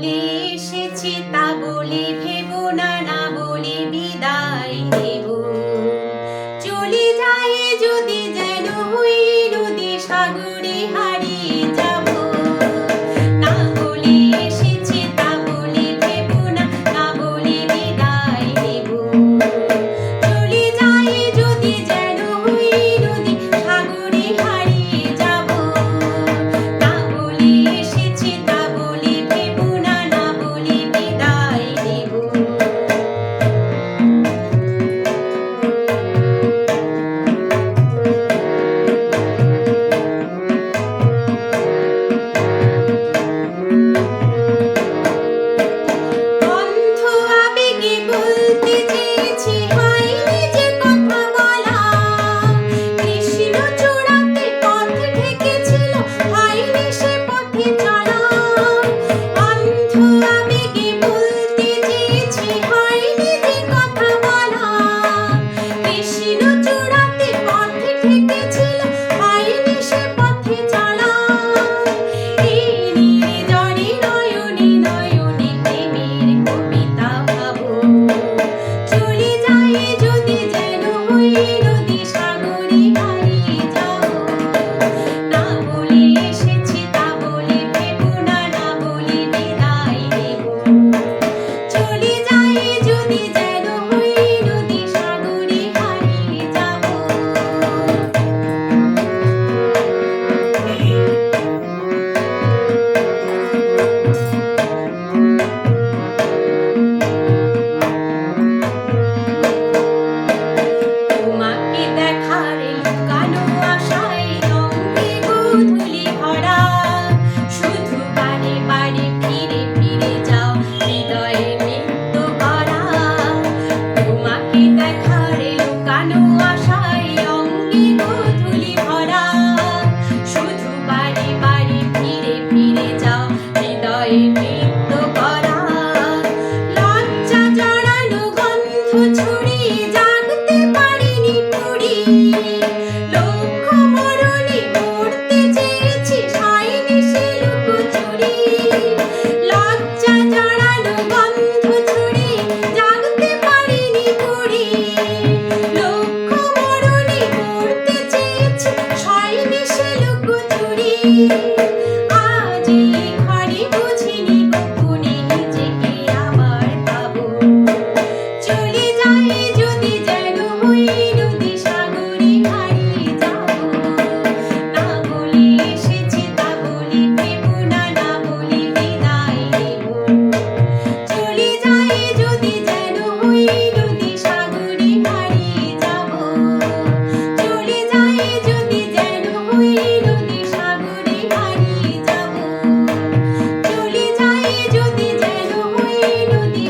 বলতে এসেছি তা বলে ভেবো না, না বলে বিদায় দেব। চলে যায় যদি যেন ওই নদী সাগরে হারিয়ে যাব। না বলে এসেছি তা বলে ভেবো না, না বলে বিদায় দেব। চলে যায় যদি যেন ওই নদী সাগরে হারিয়ে যাব। না বলে এসেছি তা বলে ভেবো না, না বলে বিদায় দেব। অন্ধ আবেগে বলতে চেয়েছি হয়নি যে কথা বলা। কৃষ্ণ চূড়াতে পথ ঢেকেছিল হয়নি সে পথে চলা। অন্ধ আবেগে বলতে চেয়েছি হয়নি যে কথা বলা। কৃষ্ণ চূড়াতে পথ ঢেকেছিল হয়নি সে পথে চলা। এই নির্জনে নয়নে নয়নে প্রেমের কবিতা ভাবো। চলে যায় যদি যেন ওই নদী সাগরে হারিয়ে যাও। না বলে এসেছি তা বলে ভেবো না, না বলে বিদায় দেব। চলে যায় যদি যেন ওই নদী সাগরে হারিয়ে যাব। তোমাকে দেখার লুকানো আশায় অঙ্গে গোধূলি ভরা। শুধু বারে বারে ফিরে ফিরে যাও হৃদয়ে মৃত্যু ভরা। তোমাকে দেখার লুকানো আশায় অঙ্গে গোধূলি ভরা। শুধু বারে বারে ফিরে ফিরে যাও হৃদয়ে মৃত্যু ভরা। লজ্জা জড়ানো গন্ধ ছড়িয়ে জাগতে পারিনি পুরি। লক্ষ্য মরণে মরতে চেয়েছি হয়নি সে লুকোচুরি। লজ্জা জড়ানো গন্ধ ছড়িয়ে জাগতে পারিনি পুরি। লক্ষ্য মরণে মরতে চেয়েছি হয়নি সে লুকোচুরি। আজ এই ঘরে বুঝিনি গোপনে নিজেকে আবার পাবো। চলে যায় যদি যেন ওই নদী সাগরে হারিয়ে যাব। না বলে এসেছি তা বলে ভেবো না, না বলে বিদায় দেব। চলে যায় যদি যেন ওই নদী সাগরে হারিয়ে যাব। চলে যায় যদি যেন ওই নদী সাগরে হারিয়ে যাব। চলে যায় যদি যেন ওই নদী